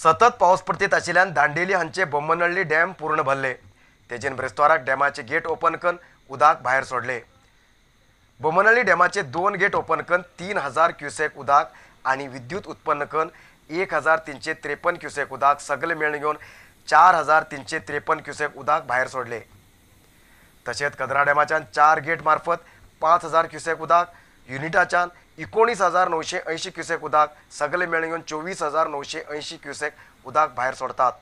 सतत पाऊस पडत आशिल्ल्यान दांडेली हांचे बोम्मनहळ्ळी डॅम पूर्ण भरले। तेजेन ब्रेस्ताराक डॅमाचे गेट ओपन करून उदक भायर सोडले। बोम्मनहळ्ळी डॅमाचे 2 गेट ओपन करून 3000 क्युसेक उदक आणि विद्युत उत्पन्न करून 1353 क्युसेक उदक सगळे मेळून घेवन 4353 क्युसेक उदक भायर सोडले। तशेंच कदरा डॅमाच्यान 4 गेट मार्फत 5000 क्युसेक उदक, युनिटाच्यान 19980 क्युसेक उदक सगळे मेळून घेवन 24980 क्युसेक उदक भायर सोडतात।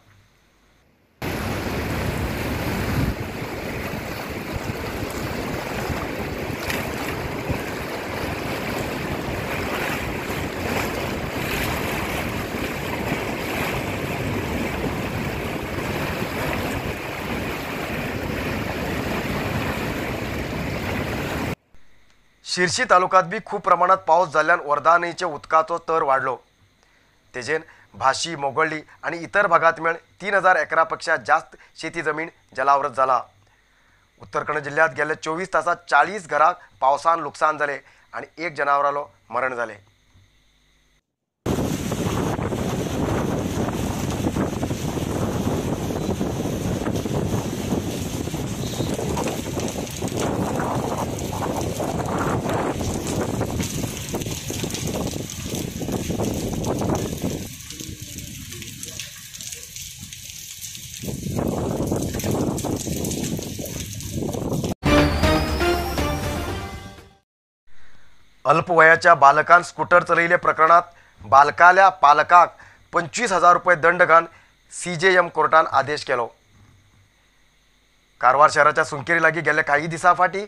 शिरसी तालुक्यात बी खूप प्रमाणात पाऊस जाल्ल्यान वर्धा न्हंयचे उदकाचो तर वाडलो। तेजेन भाशी, मोगोळ्ळी आणि इतर भागात मेळ 3000 एकरापेक्षा जास्त शेती जमीन जलावृत जाला। उत्तर कन्नड जिल्ह्यात गेल्या 24 तासात 40 घरांक पावसान लुकसाण जाले आणि 1 जनावरालो मरण जाले। अल्पवयाच्या बालकान स्कूटर चलयले प्रकरणात बालकाल्या पालकाक 25,000 रुपये दंड घालून CJM कोर्टान आदेश केलो। कारवार शहराच्या सुंकेरी लागीं गेल्या काही दिसां फाटीं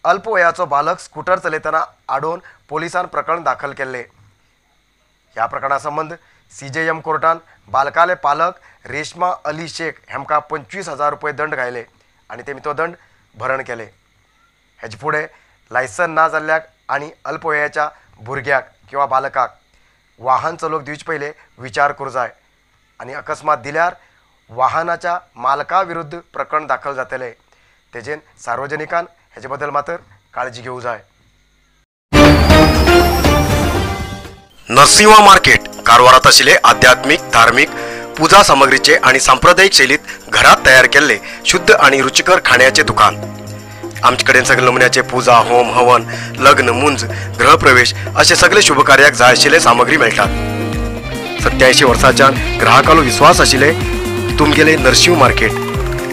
अल्पवयाचो बालक स्कूटर चलयतना आडोवन पोलिसांन प्रकरण दाखल केल्ले। ह्या प्रकरणा संबंध CJM कोर्टान बालकाले पालक रेशमा अली शेख हेमकां 25,000 रुपये दंड घायले आणि तेमी तो दंड भरण केले। हेजे फुडें लायसन ना जाल्ल्याक आणि अल्पवयाच्या भुरग्याक किंवा बालकाक वाहन चलोवंक दिवचे पयले विचार करूं जाय आणि अकस्मात दिल्यार वाहनाच्या मालका विरुद्ध प्रकरण दाखल जातले। तेजेन सार्वजनिकान हेजे बद्दल मात्र काळजी घेवंक जाय। नरसिंह मार्केट कारवारात आशिल्ले आध्यात्मिक, धार्मिक, पूजा सामग्रीचे आणि सांप्रदायिक शैलीत घरात तयार केल्ले शुद्ध आणि रुचिकर खाण्याचे दुकान। आमचे कडेन सगळे नमुन्याचे पूजा, होम, हवन, लग्न, मुंज, गृहप्रवेश असे सगळे शुभ कार्याक जाय आशिल्ले सामग्री मेळटात। 87 वर्सांच्यान ग्राहकालो विश्वास आशिल्ले तुमगेले नरसिंह मार्केट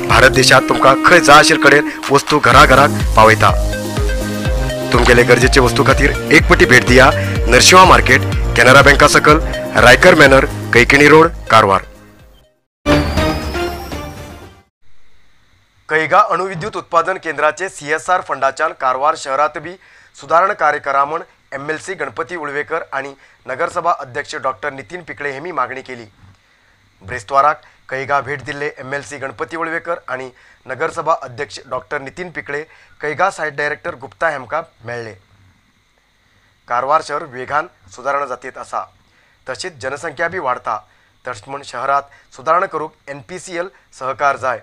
भारत देशात तुमकां खंय जाय आशिल्ले कडेन वस्तू घराघराक पावयता। तुमगेले गरजेचे वस्तू खातीर एक पटी भेट दिया नरसिंह मार्केट, कॅनरा बँका सकल, रायकर मॅनर, कैकिणी रोड, कारवार। कैगा अणुविद्युत उत्पादन केंद्राचे CSR फंडाच्यान कारवार शहरात बी सुधारणा कार्य करा म्हण MLC गणपती उळवेकर आणि नगरसभा अध्यक्ष डॉक्टर नितीन पिकळे हेमी मागणी केली। ब्रेस्ताराक कैगा भेट दिल्ले MLC गणपती उळवेकर आणि नगरसभा अध्यक्ष doctor Nitin Pikale Kaiga site director Gupta हेमकां मेळ्ळे। कारवार शहर वेगान सुधारणा जातीत आसा, तशीच जनसंख्या बी वाढता, तशेंच म्हूण शहरात सुधारणा करूंक NPCL सहकार जाय।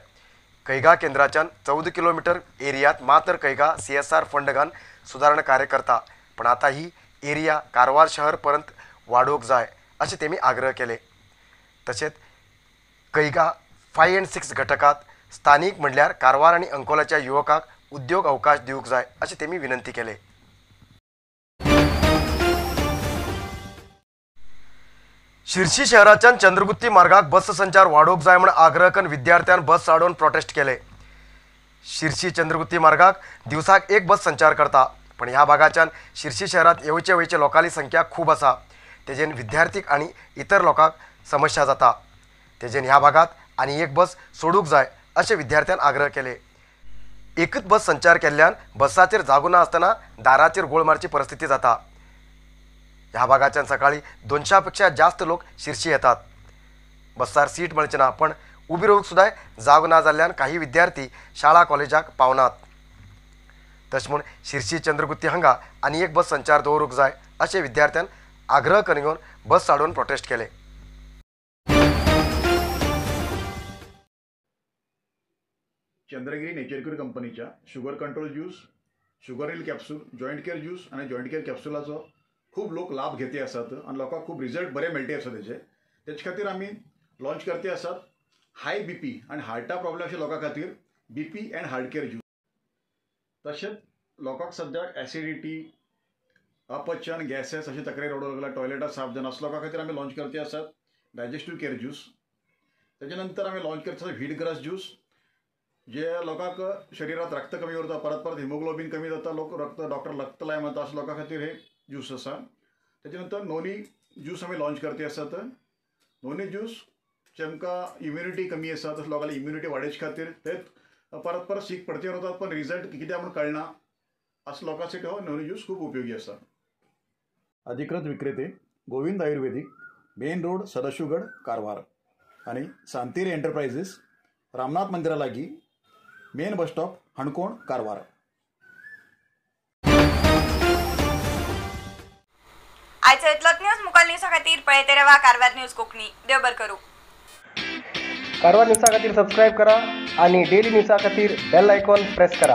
कैगा केंद्राच्यान 14 किलोमीटर एरियात मात्र कैगा CSR फंड घालून सुधारणा कार्य करता, पण आता ही एरिया कारवार शहर पर्यंत वाडोवंक जाय अशें तेमी आग्रह केले। तशेंच कैगा 5 and 6 घटकात स्थानिक म्हणल्यार कारवार आणि अंकोलाच्या युवकांक उद्योग अवकाश दिवंक जाय अशें तेमी विनंती केले। शिरसी शहराच्यान चंद्रगुत्ती मार्गाक बस संचार वाडोवंक जाय म्हण आग्रह करून विद्यार्थ्यांन बस आडोवन प्रोटेस्ट केले। शिरसी चंद्रगुत्ती मार्गाक दिवसाक एक बस संचार करता, पण ह्या भागाच्यान शिरसी शहरात येवचे वयचे लोकांची संख्या खूब आसा। तेजेन विद्यार्थी आणि इतर लोकांक समस्या जाता। तेजेन ह्या भागात आणि एक बस सोडूंक जाय अशें विद्यार्थ्यांन आग्रह केले। एकच बस संचार केल्ल्यान बसाचेर जागो ना आसतना दाराचेर गोळ मारची परिस्थिती जाता। ह्या भागाच्यान सकाळी 200 पेक्षा जास्त लोक शिरसी येतात। बसार सीट मेळचे ना, पण उबी रावूंक सुद्दां जागो ना जाल्ल्यान काही विद्यार्थी शाळा कॉलेजाक पावनात। तशें म्हूण शिरसी चंद्रगुत्ती हांगा आनी एक बस संचार दवरूंक जाय अशें विद्यार्थ्यान आग्रह करून घेवन बस आडोवन प्रोटेस्ट केले। चंद्रगिरी नेचरक्यूर कंपनीच्या sugar control juice, sugar hill capsule, joint care juice आणि जॉइंट केअर कॅप्सूलाचो खूप लोक लाभ घेते असतात आणि लोकांक खूप रिझल्ट बरे मेळटे आसा त्याचे खातीर आमी लॉन्च करते आसात हाय बीपी आनी हार्टा प्रॉब्लेम अशा लोकां खातीर BP end heart care juice. तशेंच लोकांक सद्याक एसिडिटी, अपचन, गॅसेस अशी तक्रारी रडू लागला, टॉयलेटां साफ जायना, असल्या लोकां खातीर आमी लॉन्च करते आसात डायजेस्टिव्ह केअर ज्यूस. त्याच्या नंतर आमी लॉन्च करता व्हीट ग्रास ज्यूस, जे लोकांक शरिरात रक्त कमी उरता, परत परत हिमोग्लोबिन कमी जाता, डॉक्टर रक्त लाय म्हणटा, अशा लोकां खातीर हे ज्यूस आसा. त्याच्यानंतर नोनी ज्यूस आमी लॉन्च करते आसात. नोनी ज्यूस जे आमकां इम्युनिटी कमी आसा तशें लोकांची इम्युनिटी वाडोवचे खातीर ते परत परत सीक पडते रावतात पण रिझल्ट कितें म्हणून कळना, अशा लोकांसाठी हो नोनी ज्यूस खूप उपयोगी आसा. अधिकृत विक्रेते गोविंद आयुर्वेदिक, मेन रोड, सदाशिवगड, कारवार आणि सांतेरी एंटरप्राइजेस, रामनाथ मंदिरा लागीं, मेन बस स्टॉप, हणकोण, कारवार. आयचो इतलोच न्यूज. मुखाल न्यूजा खातीर पळयते रावा कारवार न्यूज कोंकणी. देव बरें करूं. कारवार न्यूजा खातीर सबस्क्राईब करा आणि डेली न्यूजा खातीर बेल आयकॉन प्रेस करा.